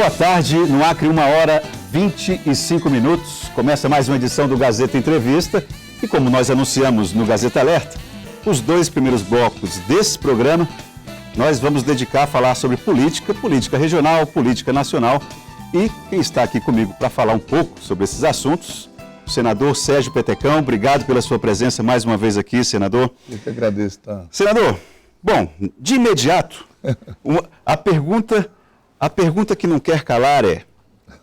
Boa tarde, no Acre, 1h25. Começa mais uma edição do Gazeta Entrevista e, como nós anunciamos no Gazeta Alerta, os dois primeiros blocos desse programa nós vamos dedicar a falar sobre política, política regional, política nacional. E quem está aqui comigo para falar um pouco sobre esses assuntos, o senador Sérgio Petecão. Obrigado pela sua presença mais uma vez aqui, senador. Eu que agradeço, tá? Senador, bom, de imediato, a pergunta que não quer calar é: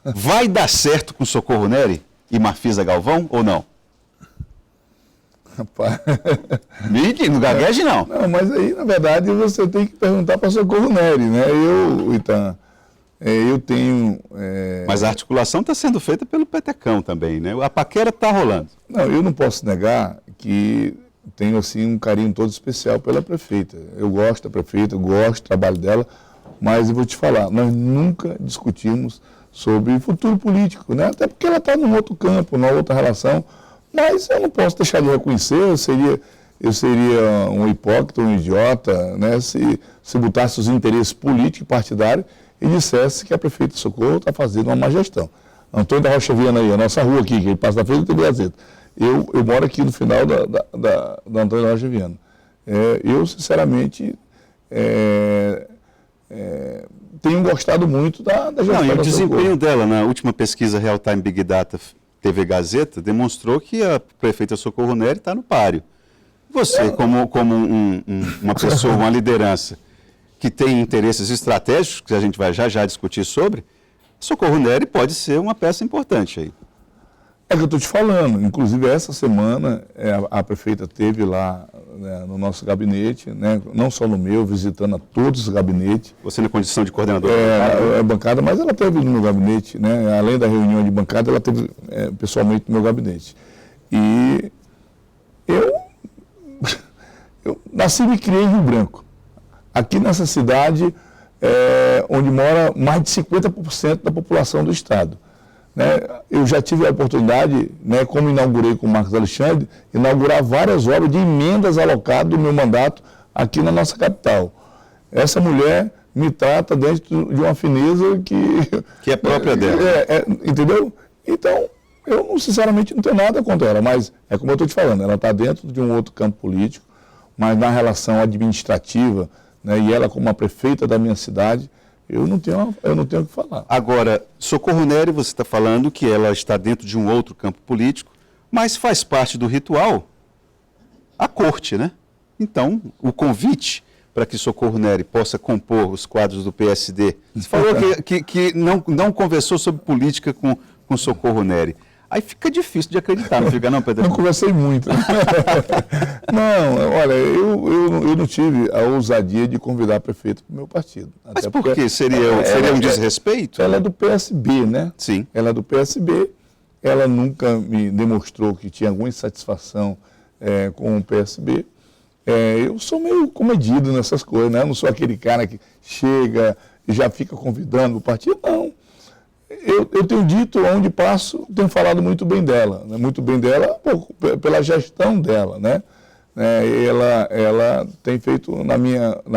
vai dar certo com Socorro Nery e Marfisa Galvão ou não? Rapaz. Mickey, não gagueje não. Não, mas aí, na verdade, você tem que perguntar para Socorro Nery, né? Eu tenho... Mas a articulação está sendo feita pelo Petecão também, né? A paquera está rolando. Não, eu não posso negar que tenho, assim, um carinho todo especial pela prefeita. Eu gosto da prefeita, eu gosto do trabalho dela, mas eu vou te falar, nós nunca discutimos sobre futuro político, né? Até porque ela está num outro campo, numa outra relação, mas eu não posso deixar de reconhecer, eu seria um hipócrita, um idiota, né? Se botasse os interesses políticos e partidários e dissesse que a prefeita de Socorro está fazendo uma má gestão. Antônio da Rocha Viana aí, a nossa rua aqui, que ele passa na frente do TV Gazeta. Eu moro aqui no final da Antônio da Rocha Viana. Eu, sinceramente, tenho gostado muito da gestão. Não, e o desempenho dela na última pesquisa Real Time Big Data TV Gazeta demonstrou que a prefeita Socorro Nery está no páreo. Você, como uma pessoa, uma liderança que tem interesses estratégicos, que a gente vai já discutir sobre, Socorro Nery pode ser uma peça importante aí. É que eu estou te falando. Inclusive, essa semana, a prefeita esteve lá, né, no nosso gabinete, né, não só no meu, visitando a todos os gabinetes. Você na condição de coordenador? Bancada, mas ela esteve no meu gabinete, né, além da reunião de bancada, ela esteve pessoalmente no meu gabinete. E eu nasci e me criei em Rio Branco. Aqui nessa cidade, onde mora mais de 50% da população do estado. Né? Eu já tive a oportunidade, né, como inaugurei com o Marcos Alexandre, inaugurar várias obras de emendas alocadas do meu mandato aqui na nossa capital. Essa mulher me trata dentro de uma fineza que é própria dela. Entendeu? Então, eu sinceramente não tenho nada contra ela, mas é como eu estou te falando, ela está dentro de um outro campo político, mas na relação administrativa, né, e ela como a prefeita da minha cidade, eu não tenho o que falar. Agora, Socorro Nery, você está falando que ela está dentro de um outro campo político, mas faz parte do ritual a corte, né? Então, o convite para que Socorro Nery possa compor os quadros do PSD. Você falou que não conversou sobre política com Socorro Nery. Aí fica difícil de acreditar, não fica não, Pedro? Não conversei muito. Não, olha, eu não tive a ousadia de convidar a prefeita para o meu partido. Mas por quê? Seria um desrespeito? Ela é do PSB, né? Sim. Ela é do PSB, ela nunca me demonstrou que tinha alguma insatisfação com o PSB. Eu sou meio comedido nessas coisas, né? Eu não sou aquele cara que chega e já fica convidando o partido, não. Eu tenho dito, onde passo, tenho falado muito bem dela, né? Muito bem dela pela gestão dela, né? Ela tem feito, na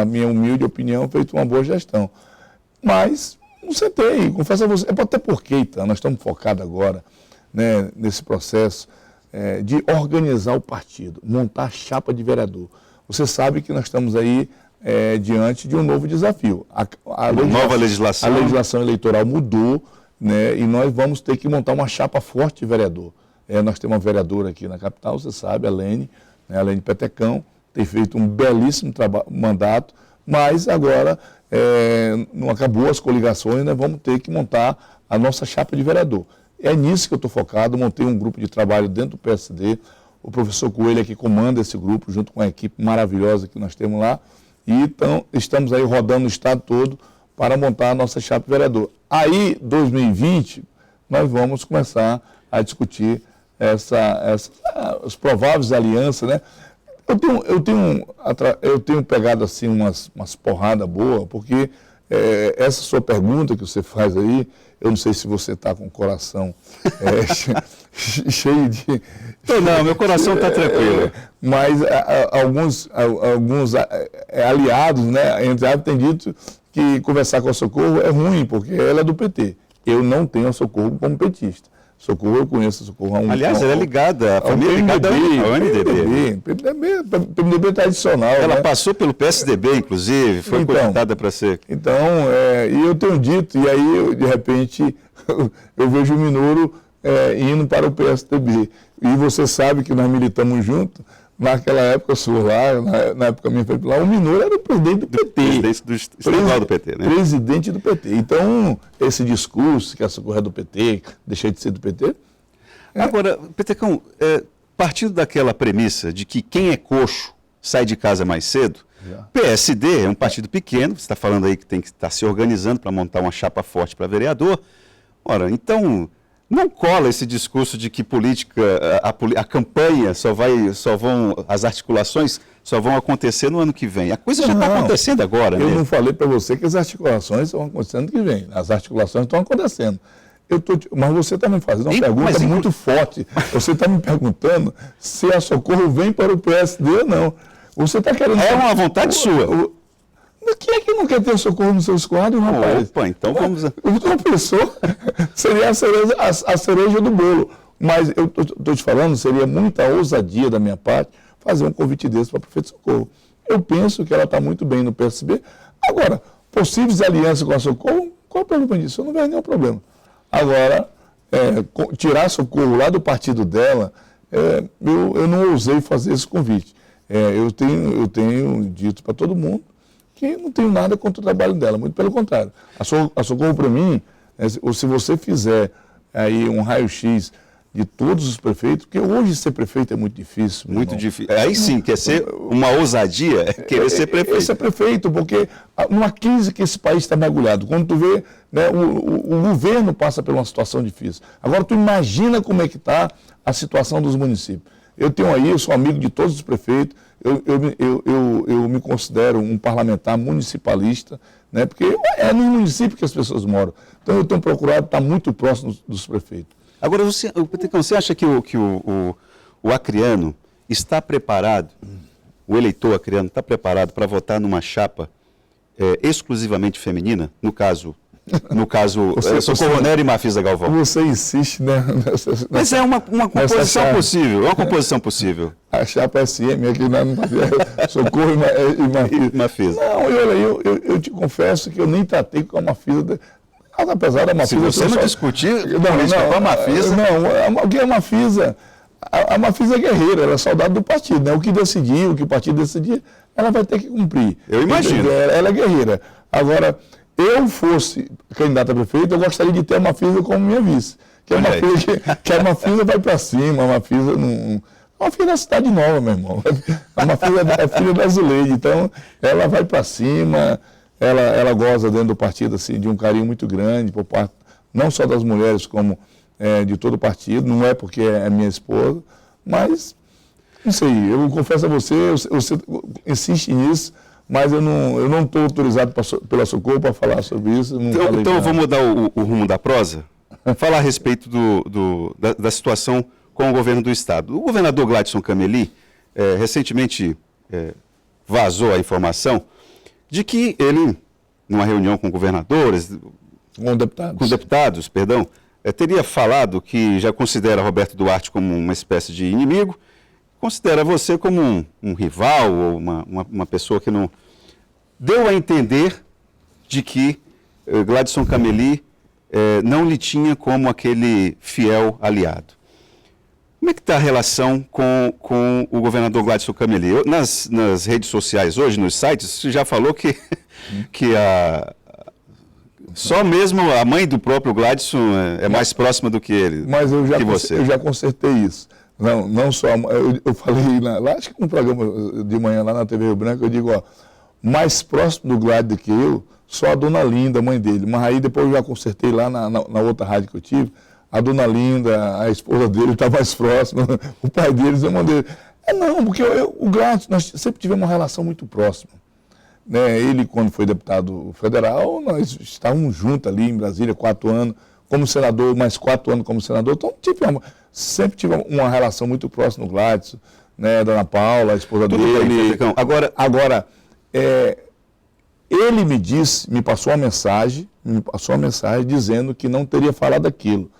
minha humilde opinião, feito uma boa gestão. Mas não sentei, confesso a você, até porque, então, nós estamos focados agora, né, nesse processo de organizar o partido, montar a chapa de vereador. Você sabe que nós estamos aí diante de um novo desafio. Nova legislação. A legislação eleitoral mudou, né, e nós vamos ter que montar uma chapa forte de vereador. Nós temos uma vereadora aqui na capital, você sabe, a Lene Petecão, tem feito um belíssimo mandato, mas agora não acabou as coligações, nós vamos ter que montar a nossa chapa de vereador. É nisso que eu estou focado, montei um grupo de trabalho dentro do PSD, o professor Coelho é que comanda esse grupo, junto com a equipe maravilhosa que nós temos lá, e então estamos aí rodando o estado todo para montar a nossa chapa de vereador. Aí, 2020, nós vamos começar a discutir as prováveis alianças, né? Eu tenho pegado assim umas porradas boas, porque essa sua pergunta que você faz aí, eu não sei se você está com o coração cheio de... Não, meu coração está tranquilo. Mas alguns aliados, né, entre aspas, têm dito que que conversar com a Socorro é ruim, porque ela é do PT. Eu não tenho a Socorro como petista. Socorro, eu conheço a Socorro há um... Aliás, ela é ligada, a família é ligada ao MDB. PMDB tradicional. Ela né? passou pelo PSDB, inclusive, foi cogitada para ser... Então, e eu tenho dito, e aí, de repente, eu vejo o Minoro indo para o PSDB. E você sabe que nós militamos juntos, naquela época sua lá, na época minha foi lá, o Minoro era o presidente do PT. Presidente do estadual do PT, né? Presidente do PT. Então, esse discurso que a Socorro é do PT, deixei de ser do PT... Agora, Petecão, partindo daquela premissa de que quem é coxo sai de casa mais cedo, PSD é um partido pequeno, você está falando aí que tem que estar se organizando para montar uma chapa forte para vereador. Ora, então... Não cola esse discurso de que política, a campanha as articulações só vão acontecer no ano que vem. A coisa já está acontecendo agora, né? Eu não falei para você que as articulações estão acontecendo no ano que vem. As articulações estão acontecendo. Mas você está me fazendo uma pergunta muito forte. Você está me perguntando se a Socorro vem para o PSD ou não. Você está querendo... É uma vontade sua. Quem é que não quer ter Socorro no seu quadro, rapaz? Opa, então vamos... Uma pessoa seria a cereja do bolo. Mas eu estou te falando, seria muita ousadia da minha parte fazer um convite desse para a prefeita Socorro. Eu penso que ela está muito bem no PSB. Agora, possíveis alianças com a Socorro, qual é o problema disso? Eu não vejo nenhum problema. Agora, tirar a Socorro lá do partido dela, eu não ousei fazer esse convite. Eu tenho dito para todo mundo que não tenho nada contra o trabalho dela, muito pelo contrário. A Socorro, para mim, se você fizer aí um raio-x de todos os prefeitos, porque hoje ser prefeito é muito difícil. Muito difícil. Aí sim, quer ser uma ousadia, querer ser prefeito. Ser prefeito, porque numa crise que esse país está mergulhado, quando tu vê, né, o governo passa por uma situação difícil. Agora tu imagina como é que está a situação dos municípios. Eu sou amigo de todos os prefeitos, eu me considero um parlamentar municipalista, né, porque é no município que as pessoas moram. Então eu tenho procurado estar muito próximo dos prefeitos. Agora, Petecão, você acha que o acreano está preparado, o eleitor acreano está preparado para votar numa chapa exclusivamente feminina? No caso Socorro Nery e Mafisa Galvão. Você insiste, né? Mas é uma composição possível, é uma composição possível. A chapa SM aqui na Socorro e Mafisa. Não, eu te confesso que eu nem tratei com a Mafisa. Apesar da Mafisa... Se você não discutir com a Mafisa... Não, o que é a Mafisa? A Mafisa é guerreira, ela é soldado do partido, né? O que decidir, o que o partido decidir, ela vai ter que cumprir. Eu imagino. Ela é guerreira. Agora, eu fosse candidato a prefeito, eu gostaria de ter a Mafisa como minha vice. Que a Mafisa vai para cima, a Mafisa não... A Mafisa é da Cidade Nova, meu irmão. A Mafisa é filha da Zuleide, então ela vai para cima... Ela goza dentro do partido assim, de um carinho muito grande, por parte não só das mulheres, como de todo o partido. Não é porque é minha esposa, mas, não sei, eu confesso a você insiste nisso, mas eu não estou autorizado pela Socorro para falar sobre isso. Então eu vou mudar o rumo da prosa, falar a respeito da situação com o governo do Estado. O governador Gladson Cameli, recentemente vazou a informação de que ele, numa reunião com governadores, com deputados, teria falado que já considera Roberto Duarte como uma espécie de inimigo, considera você como um rival ou uma pessoa que não... Deu a entender de que Gladson Cameli não lhe tinha como aquele fiel aliado. Como é que está a relação com o governador Gladson Cameli? Nas redes sociais hoje, nos sites, você já falou que só mesmo a mãe do próprio Gladson é mais próxima do que ele. Mas eu já consertei isso. Não só... Eu falei lá, acho que no programa de manhã lá na TV Rio Branco, eu digo, mais próximo do Gladson do que eu, só a dona Linda, mãe dele. Mas aí depois eu já consertei lá na outra rádio que eu tive. A dona Linda, a esposa dele está mais próxima, o pai deles, a irmã dele. Não, porque o Gladson, nós sempre tivemos uma relação muito próxima. Né? Ele, quando foi deputado federal, nós estávamos juntos ali em Brasília, 4 anos, como senador, mais 4 anos como senador. Então, sempre tivemos uma relação muito próxima no Gladson, né? A dona Paula, a esposa dele. Bem, agora Ele me passou uma mensagem dizendo que não teria falado aquilo.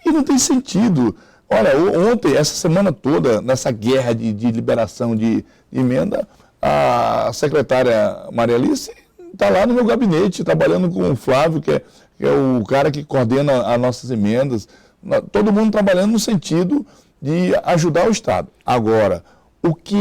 E não tem sentido. Olha, ontem, essa semana toda, nessa guerra de liberação de emenda, a secretária Maria Alice está lá no meu gabinete, trabalhando com o Flávio, que é o cara que coordena as nossas emendas. Todo mundo trabalhando no sentido de ajudar o Estado. Agora, o que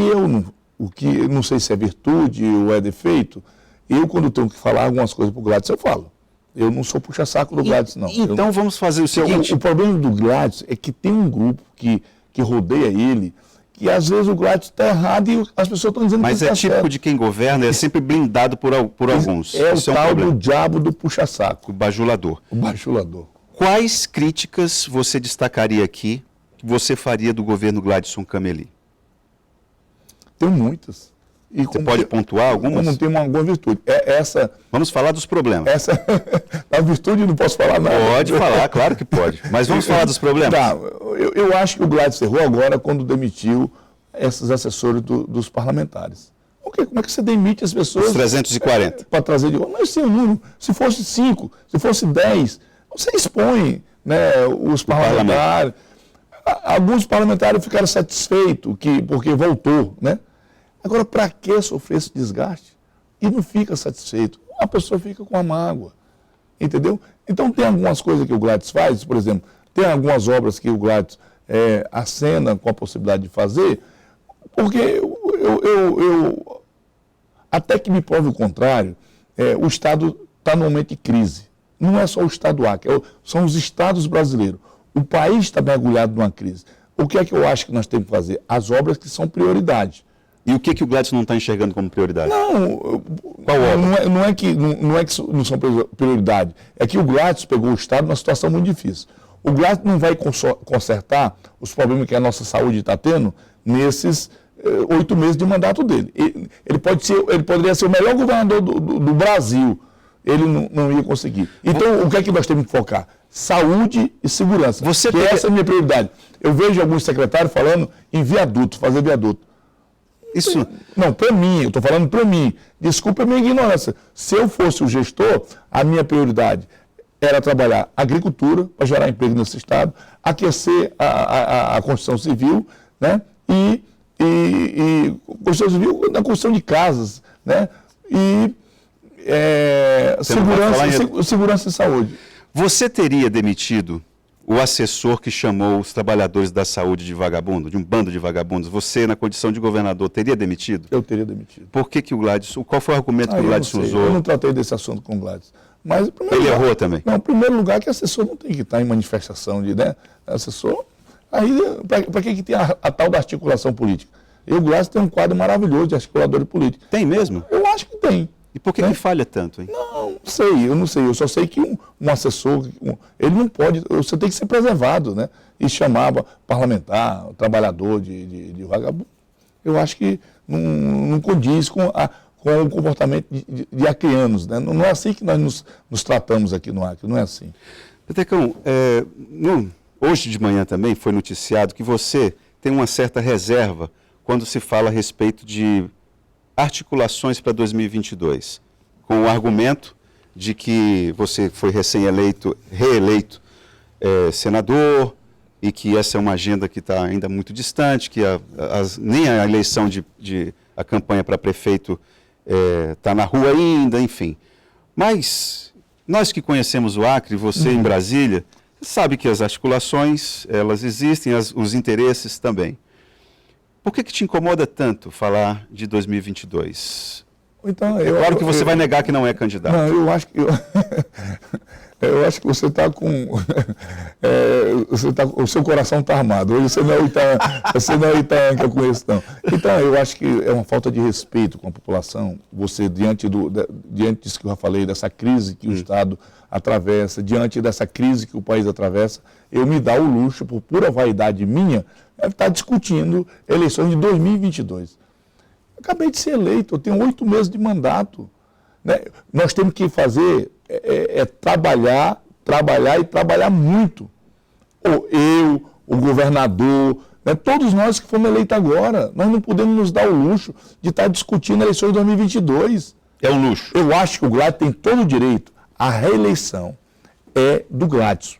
não sei se é virtude ou é defeito, eu, quando tenho que falar algumas coisas para o Gladys, eu falo. Eu não sou puxa-saco do Gladys, não. Então vamos fazer o seguinte... O problema do Gladys é que tem um grupo que rodeia ele, que às vezes o Gladys está errado e as pessoas estão dizendo que Mas está certo. Mas é típico de quem governa, é sempre blindado por alguns. É o tal do diabo do puxa-saco. O bajulador. O bajulador. Quais críticas você destacaria aqui que você faria do governo Gladson Cameli? Tem muitas. E você pode pontuar algumas? Não tem alguma virtude. Vamos falar dos problemas. A virtude não posso falar nada. Pode falar, claro que pode. Mas vamos falar dos problemas. Tá, eu acho que o Gladys errou agora quando demitiu esses assessores dos parlamentares. Como é que você demite as pessoas? Os 340. Para trazer de volta. Mas sim, o número. Se fosse 5, se fosse 10, você expõe, né, os parlamentares. Alguns parlamentares ficaram satisfeitos porque voltou, né? Agora, para que sofrer esse desgaste? E não fica satisfeito. A pessoa fica com a mágoa. Entendeu? Então, tem algumas coisas que o Gladys faz, por exemplo, tem algumas obras que o Gladys acena com a possibilidade de fazer, porque eu até que me prove o contrário, o Estado está num momento de crise. Não é só o Estado A, são os Estados brasileiros. O país está mergulhado numa crise. O que é que eu acho que nós temos que fazer? As obras que são prioridade. E o que o Gladys não está enxergando como prioridade? Qual obra? Não é que não são prioridade. É que o Gladys pegou o Estado numa situação muito difícil. O Gladys não vai consertar os problemas que a nossa saúde está tendo nesses 8 meses de mandato dele. Ele poderia ser o melhor governador do Brasil. Ele não ia conseguir. Então, o que é que nós temos que focar? Saúde e segurança. Essa é a minha prioridade. Eu vejo alguns secretários falando em viaduto, fazer viaduto. Isso. Não, para mim, eu estou falando para mim. Desculpa a minha ignorância. Se eu fosse o gestor, a minha prioridade era trabalhar agricultura, para gerar emprego nesse estado, aquecer a construção civil, né? E construção civil na construção de casas, né? E segurança e saúde. Você teria demitido o assessor que chamou os trabalhadores da saúde de vagabundo, de um bando de vagabundos? Você, na condição de governador, teria demitido? Eu teria demitido. Por que o Gladys... Qual foi o argumento que o Gladys usou? Eu não tratei desse assunto com o Gladys. Mas, ele errou também? Não, em primeiro lugar, que assessor não tem que estar em manifestação de... Né? Assessor... Aí, para que tem a tal da articulação política? O Gladys tem um quadro maravilhoso de articulador político. Tem mesmo? Eu acho que tem. E por que falha tanto, hein? Não sei, eu não sei. Eu só sei que um assessor, ele não pode, você tem que ser preservado, né? E chamava parlamentar, trabalhador de vagabundo. Eu acho que não condiz com o comportamento de acreanos, né? Não é assim que nós nos tratamos aqui no Acre, não é assim. Petecão, hoje de manhã também foi noticiado que você tem uma certa reserva quando se fala a respeito de articulações para 2022, com o argumento de que você foi reeleito senador e que essa é uma agenda que está ainda muito distante, que nem a eleição a campanha para prefeito está na rua ainda, enfim. Mas nós que conhecemos o Acre, você em Brasília, sabe que as articulações, elas existem, os interesses também. Por que te incomoda tanto falar de 2022? Então, claro que você vai negar que não é candidato. Não, eu acho que você está com... o seu coração está armado. Hoje você não é o Itaã que eu conheço, não. Então, eu acho que é uma falta de respeito com a população. Você, diante disso que eu já falei, dessa crise que o Estado atravessa, diante dessa crise que o país atravessa, eu me dá o luxo, por pura vaidade minha, estar discutindo eleições de 2022. Acabei de ser eleito, eu tenho 8 meses de mandato. Né? Nós temos que fazer, trabalhar e trabalhar muito. O governador, né? Todos nós que fomos eleitos agora, nós não podemos nos dar o luxo de estar discutindo eleições de 2022. É um luxo. Eu acho que o Gladys tem todo o direito. A reeleição é do Gladys.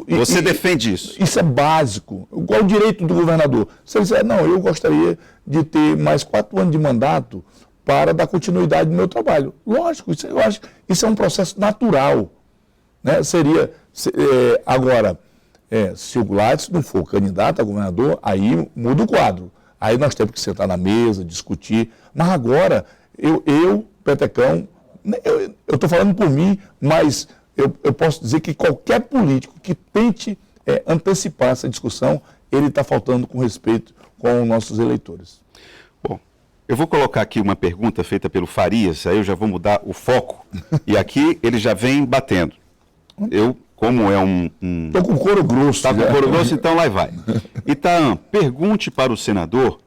Você defende isso? Isso é básico. Qual o direito do governador? Se ele disser, não, eu gostaria de ter mais 4 anos de mandato para dar continuidade no meu trabalho. Lógico, eu acho que isso é um processo natural. Né? Agora, se o Gladys não for candidato a governador, aí muda o quadro. Aí nós temos que sentar na mesa, discutir. Mas agora, Petecão, eu estou falando por mim, mas eu posso dizer que qualquer político que tente antecipar essa discussão, ele está faltando com respeito com os nossos eleitores. Bom, eu vou colocar aqui uma pergunta feita pelo Farias, aí eu já vou mudar o foco. E aqui ele já vem batendo. Como é Estou com couro grosso. Está com couro grosso, então lá vai. Itaã, pergunte para o senador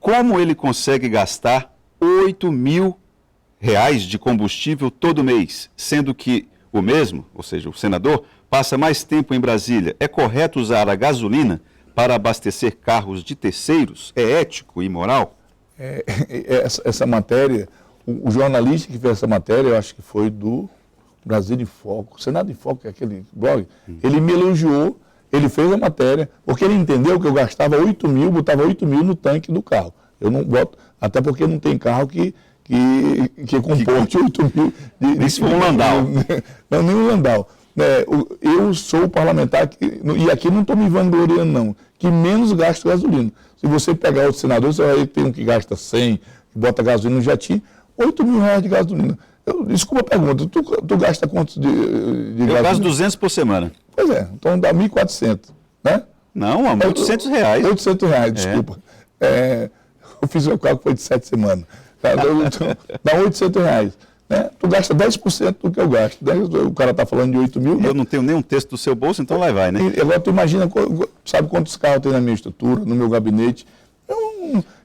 como ele consegue gastar R$8.000 de combustível todo mês, sendo que o mesmo, ou seja, o senador, passa mais tempo em Brasília. É correto usar a gasolina para abastecer carros de terceiros? É ético e moral? Essa matéria, o jornalista que fez essa matéria, eu acho que foi do Brasil em Foco, Senado em Foco, que é aquele blog, ele me elogiou, ele fez a matéria, porque ele entendeu que eu gastava 8 mil, botava 8 mil no tanque do carro. Eu não boto, até porque não tem carro que comporte 8 mil. Isso foi um Landau. Não, nem um Landau. Eu sou o parlamentar, e aqui não estou me vangloriando não, que menos gasta gasolina. Se você pegar outro senador, você vai ver que tem um que gasta 100, que bota gasolina no jatinho, R$8.000 de gasolina. Desculpa a pergunta, tu gasta quanto de gasolina? Eu gasto 200 por semana. Pois é, então dá 1.400, né? Não, R$800. R$800, desculpa. Eu fiz o cálculo, foi de 7 semanas. Dá R$800. Né? Tu gasta 10% do que eu gasto. O cara está falando de 8 mil. Eu não tenho nenhum texto do seu bolso, então lá vai, né? Agora tu imagina, sabe quantos carros tem na minha estrutura, no meu gabinete?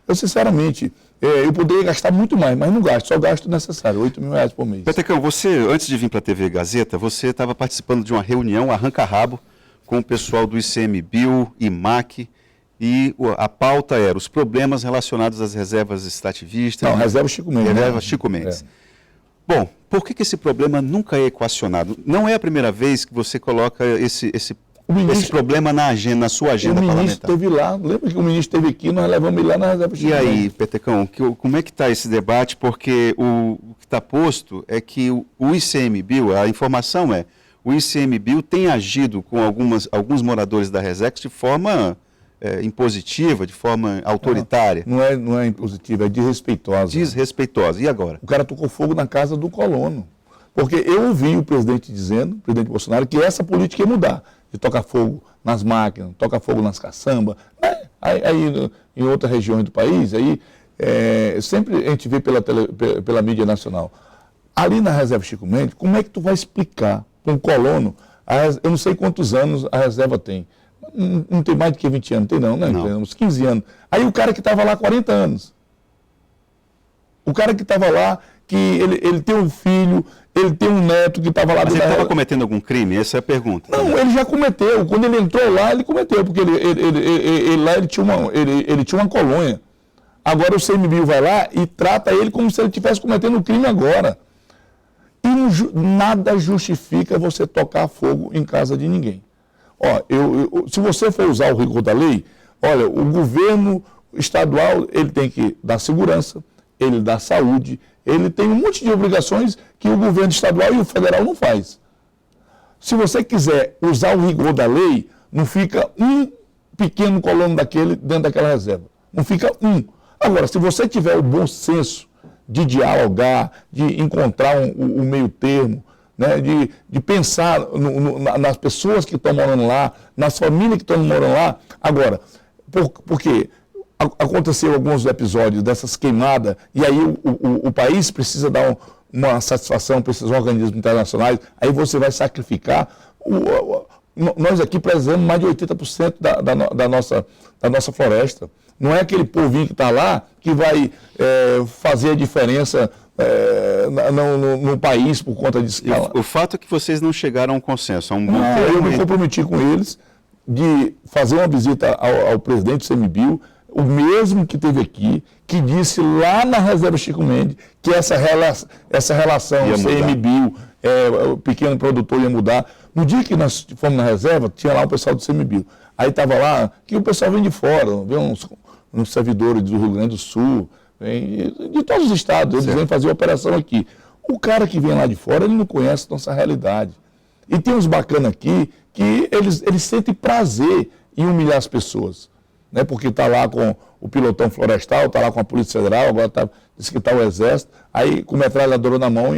Eu sinceramente, eu poderia gastar muito mais, mas não gasto, só gasto o necessário, R$8.000 por mês. Petecão, você, antes de vir para a TV Gazeta, você estava participando de uma reunião arranca-rabo com o pessoal do ICMBio, IMAC, e a pauta era os problemas relacionados às reservas extrativistas. Não, reserva Chico Mendes. Reserva Chico Mendes. Bom, por que esse problema nunca é equacionado? Não é a primeira vez que você coloca esse problema na sua agenda parlamentar. O ministro esteve lá, lembra que o ministro esteve aqui, nós levamos ele lá na reserva Chico Mendes. E aí, Petecão, como é que está esse debate? Porque o que está posto é que o ICMBio, a informação é, o ICMBio tem agido com alguns moradores da Resex de forma impositiva, de forma autoritária. Não é impositiva, é desrespeitosa. Desrespeitosa. E agora? O cara tocou fogo na casa do colono. Porque eu ouvi o presidente dizendo, o presidente Bolsonaro, que essa política ia mudar. De tocar fogo nas máquinas, tocar fogo nas caçambas. Aí em outras regiões do país, sempre a gente vê pela mídia nacional. Ali na reserva Chico Mendes, como é que tu vai explicar para um colono, eu não sei quantos anos a reserva tem. Não tem mais do que 20 anos, tem não, né? Não. Tem uns 15 anos. Aí o cara que estava lá 40 anos. O cara que estava lá, que ele tem um filho, ele tem um neto que estava lá... Mas ele estava cometendo algum crime? Essa é a pergunta. Não, ele já cometeu. Quando ele entrou lá, ele cometeu, porque ele tinha uma colônia. Agora o ICMBio vai lá e trata ele como se ele estivesse cometendo um crime agora. E nada justifica você tocar fogo em casa de ninguém. Se você for usar o rigor da lei, olha, o governo estadual, ele tem que dar segurança, ele dá saúde, ele tem um monte de obrigações que o governo estadual e o federal não faz. Se você quiser usar o rigor da lei, não fica um pequeno colono daquele dentro daquela reserva. Não fica um. Agora, se você tiver o bom senso de dialogar, de encontrar um meio termo, né, de pensar nas pessoas que estão morando lá, nas famílias que estão morando lá. Agora, porque aconteceu alguns episódios dessas queimadas, e aí o país precisa dar uma satisfação para esses organismos internacionais, aí você vai sacrificar. Nós aqui prezamos mais de 80% da nossa floresta. Não é aquele povinho que está lá que vai fazer a diferença no país por conta disso. O fato é que vocês não chegaram a um consenso. Eu me comprometi com eles de fazer uma visita ao presidente do ICMBio. o mesmo que teve aqui, que disse lá na reserva Chico Mendes que essa relação CMBio, o pequeno produtor ia mudar. No dia que nós fomos na reserva, tinha lá o pessoal do CMBio. Aí estava lá, que o pessoal vem de fora, vem uns servidores do Rio Grande do Sul, de todos os estados, eles vêm fazer operação aqui. O cara que vem lá de fora, ele não conhece a nossa realidade. E tem uns bacanas aqui que eles sentem prazer em humilhar as pessoas. Né? Porque está lá com o pilotão florestal, está lá com a Polícia Federal, agora diz que está o Exército, aí com metralhadora na mão,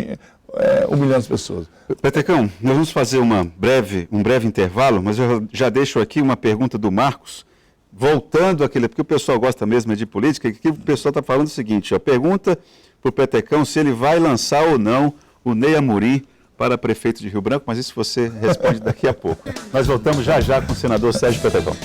humilhando as pessoas. Petecão, nós vamos fazer um breve intervalo, mas eu já deixo aqui uma pergunta do Marcos, voltando àquele, porque o pessoal gosta mesmo de política, e aqui o pessoal está falando o seguinte, pergunta para o Petecão se ele vai lançar ou não o Ney Amorim para prefeito de Rio Branco, mas isso você responde daqui a pouco. Nós voltamos já com o senador Sérgio Petecão.